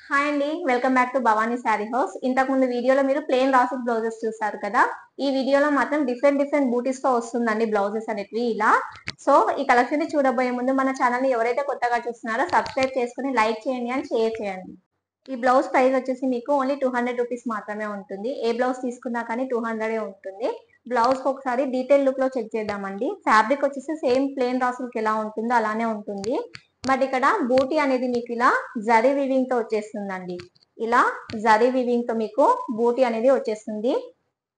Hi అండి, welcome back to Bhavani sari house. ఇంతకు ముందు వీడియోలో మీరు ప్లెయిన్ రాసి బ్లౌజెస్ చూసారు కదా. ఈ వీడియోలో మాత్రం డిఫరెంట్ బూటీస్ తో వస్తుందండి బ్లౌజెస్ అనేవి ఇలా. సో ఈ కలెక్షన్ ని చూడబోయే ముందు మన ఛానల్ ని ఎవరైతే కొత్తగా చూస్తున్నారో సబ్స్క్రైబ్ చేసుకుని లైక్ చేయండి అండ్ షేర్ చేయండి. ఈ బ్లౌజ్ ప్రైస్ వచ్చేసి మీకు ఓన్లీ 200 రూపీస్ మాత్రమే ఉంటుంది. ఏ బ్లౌజ్ తీసుకున్నా కానీ 200 ఉంటుంది. బ్లౌజ్ ఒకసారి డీటెయిల్ లుక్ లో చెక్ చేద్దామండి. ఫ్యాబ్రిక్ వచ్చేసి సేమ్ ప్లెయిన్ రాసులకి ఎలా ఉంటుందో అలానే ఉంటుంది. బట్ ఇక్కడ బూటీ అనేది మీకు ఇలా జరీ వివింగ్ తో వచ్చేస్తుందండి. ఇలా జరీ వివింగ్ తో మీకు బూటీ అనేది వచ్చేస్తుంది.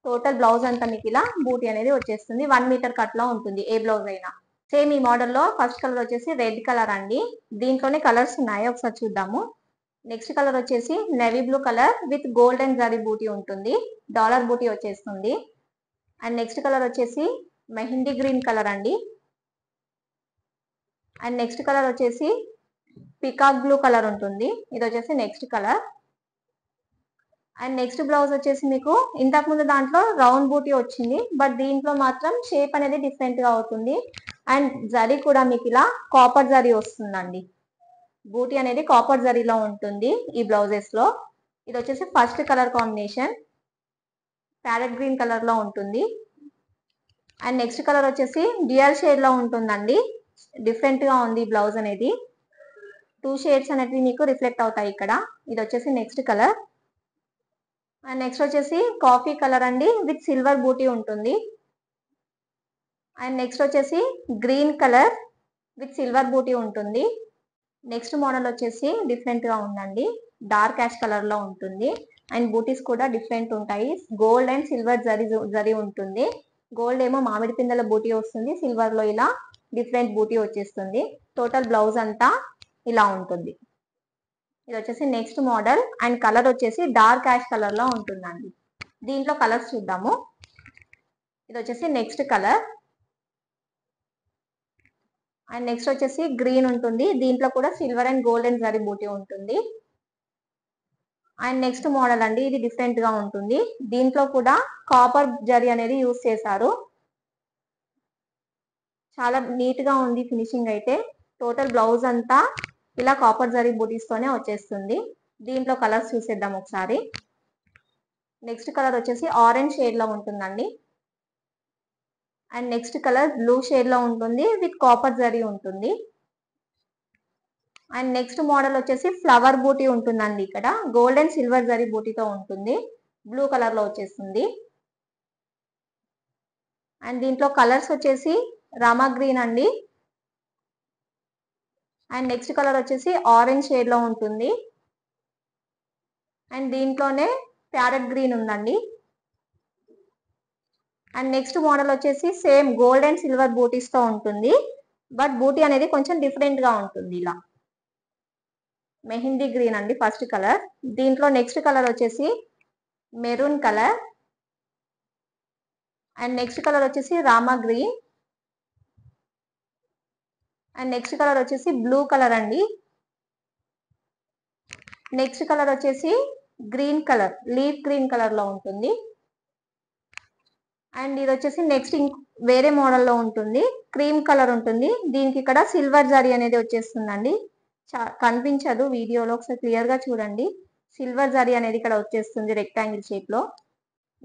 టోటల్ బ్లౌజ్ అంతా మీకు ఇలా బూటీ అనేది వచ్చేస్తుంది. 1 మీటర్ కట్ లో ఉంటుంది ఏ బ్లౌజ్ అయినా. సేమ్ ఈ మోడల్లో ఫస్ట్ కలర్ వచ్చేసి రెడ్ కలర్ అండి. దీంట్లోనే కలర్స్ ఉన్నాయి, ఒకసారి చూద్దాము. నెక్స్ట్ కలర్ వచ్చేసి navy blue colour with golden zari buti ఉంటుంది. డాలర్ బూటీ వచ్చేస్తుంది. అండ్ నెక్స్ట్ కలర్ వచ్చేసి మెహందీ గ్రీన్ కలర్ అండి. అండ్ నెక్స్ట్ కలర్ వచ్చేసి పికాక్ బ్లూ కలర్ ఉంటుంది. ఇది వచ్చేసి next colour. And next blouse వచ్చేసి మీకు ఇంతకు ముందు దాంట్లో రౌండ్ బూటీ వచ్చింది, బట్ దీంట్లో మాత్రం షేప్ అనేది డిఫరెంట్ గా అవుతుంది. అండ్ జరీ కూడా మీకు ఇలా కాపర్ జరీ వస్తుందండి. బూటీ అనేది కాపర్ జరీలో ఉంటుంది ఈ బ్లౌజెస్ లో. ఇది వచ్చేసి first colour combination parrot green colour లో ఉంటుంది. అండ్ నెక్స్ట్ కలర్ వచ్చేసి డ్యూయల్ షేడ్ లో ఉంటుందండి. డిఫరెంట్ గా ఉంది బ్లౌజ్ అనేది. 2 షేడ్స్ అనేవి మీకు రిఫ్లెక్ట్ అవుతాయి ఇక్కడ. ఇది వచ్చేసి నెక్స్ట్ కలర్. అండ్ నెక్స్ట్ వచ్చేసి కాఫీ కలర్ అండి విత్ సిల్వర్ బూటీ ఉంటుంది. అండ్ నెక్స్ట్ వచ్చేసి గ్రీన్ కలర్ విత్ సిల్వర్ బూటీ ఉంటుంది. నెక్స్ట్ మోడల్ వచ్చేసి డిఫరెంట్ గా ఉందండి. డార్క్ యాష్ కలర్ లో ఉంటుంది. అండ్ బూటీస్ కూడా డిఫరెంట్ ఉంటాయి. గోల్డ్ అండ్ సిల్వర్ జరీ ఉంటుంది. గోల్డ్ ఏమో మామిడి పిందెల బూటీ వస్తుంది, సిల్వర్ లో ఇలా డిఫరెంట్ బూటీ వచ్చేస్తుంది. టోటల్ బ్లౌజ్ అంతా ఇలా ఉంటుంది. ఇది వచ్చేసి నెక్స్ట్ మోడల్. అండ్ కలర్ వచ్చేసి డార్క్ యాష్ కలర్ లో ఉంటుందండి. దీంట్లో కలర్స్ చూద్దాము. ఇది వచ్చేసి నెక్స్ట్ కలర్. అండ్ నెక్స్ట్ వచ్చేసి గ్రీన్ ఉంటుంది. దీంట్లో కూడా silver and golden zari buti ఉంటుంది. అండ్ నెక్స్ట్ మోడల్ అండి, ఇది డిఫరెంట్ గా ఉంటుంది. దీంట్లో కూడా కాపర్ జరీ అనేది యూజ్ చేశారు. చాలా నీట్ గా ఉంది ఫినిషింగ్ అయితే. టోటల్ బ్లౌజ్ అంతా ఇలా కాపర్ జరీ బూటీస్ తోనే వచ్చేస్తుంది. దీంట్లో కలర్స్ చూసేద్దాం ఒకసారి. నెక్స్ట్ కలర్ వచ్చేసి ఆరెంజ్ షేడ్ లో ఉంటుందండి. And next colour blue shade లో ఉంటుంది విత్ కాపర్ జరీ ఉంటుంది. అండ్ నెక్స్ట్ మోడల్ వచ్చేసి ఫ్లవర్ బూటీ ఉంటుందండి. ఇక్కడ గోల్డ్ అండ్ సిల్వర్ జరీ బూటీతో ఉంటుంది. బ్లూ కలర్ లో వచ్చేస్తుంది. అండ్ దీంట్లో కలర్స్ వచ్చేసి రామా గ్రీన్ అండి. అండ్ నెక్స్ట్ కలర్ వచ్చేసి ఆరెంజ్ షేడ్ లో ఉంటుంది. అండ్ దీంట్లోనే ప్యారెట్ గ్రీన్ ఉందండి. అండ్ నెక్స్ట్ మోడల్ వచ్చేసి సేమ్ గోల్డ్ అండ్ సిల్వర్ బూటీస్ తో ఉంటుంది. బట్ బూటీ అనేది కొంచెం డిఫరెంట్ గా ఉంటుంది. ఇలా మెహందీ గ్రీన్ అండి ఫస్ట్ కలర్. దీంట్లో నెక్స్ట్ కలర్ వచ్చేసి maroon colour. And next colour వచ్చేసి rama green. And next colour వచ్చేసి బ్లూ కలర్ అండి. నెక్స్ట్ కలర్ వచ్చేసి green colour, leaf green colour లో ఉంటుంది. అండ్ ఇది వచ్చేసి నెక్స్ట్ వేరే మోడల్లో ఉంటుంది. క్రీమ్ కలర్ ఉంటుంది. దీనికి ఇక్కడ సిల్వర్ జరీ అనేది వచ్చేస్తుందండి. కనిపించదు వీడియోలో, ఒకసారి క్లియర్ గా చూడండి. సిల్వర్ జరీ అనేది ఇక్కడ వచ్చేస్తుంది రెక్టాంగిల్ షేప్ లో.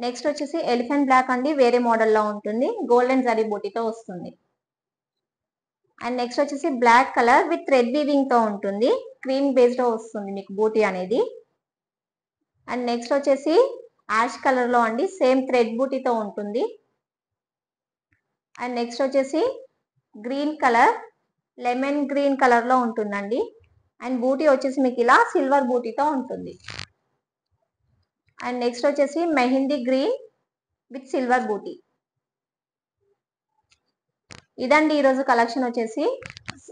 నెక్స్ట్ వచ్చేసి ఎలిఫెంట్ బ్లాక్ అండి, వేరే మోడల్లో ఉంటుంది. గోల్డెన్ జరీ బూటీతో వస్తుంది. అండ్ నెక్స్ట్ వచ్చేసి black colour with thread weaving తో ఉంటుంది. క్రీమ్ బేస్డ్ వస్తుంది మీకు బూటీ అనేది. అండ్ నెక్స్ట్ వచ్చేసి యాష్ కలర్ లో అండి, సేమ్ థ్రెడ్ బూటీతో ఉంటుంది. అండ్ నెక్స్ట్ వచ్చేసి green colour, lemon green colour లో ఉంటుందండి. అండ్ బూటీ వచ్చేసి మీకు ఇలా సిల్వర్ బూటీతో ఉంటుంది. అండ్ నెక్స్ట్ వచ్చేసి మెహందీ గ్రీన్ విత్ సిల్వర్ బూటీ. ఇదండి ఈరోజు కలెక్షన్ వచ్చేసి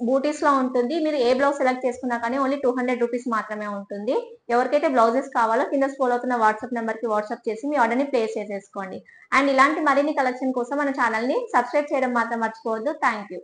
బూటీస్ లో ఉంటుంది. మీరు ఏ బ్లౌజ్ సెలెక్ట్ చేసుకున్నా కానీ ఓన్లీ 200 రూపీస్ మాత్రమే ఉంటుంది. ఎవరికైతే బ్లౌజెస్ కావాలో కింద స్క్రోల్ అవుతున్న వాట్సాప్ నెంబర్ కి వాట్సాప్ చేసి మీ ఆర్డర్ ని ప్లేస్ చేసేసుకోండి. అండ్ ఇలాంటి మరిన్ని కలెక్షన్ కోసం మన ఛానల్ ని సబ్స్క్రైబ్ చేయడం మాత్రం మర్చిపోవద్దు. Thank you.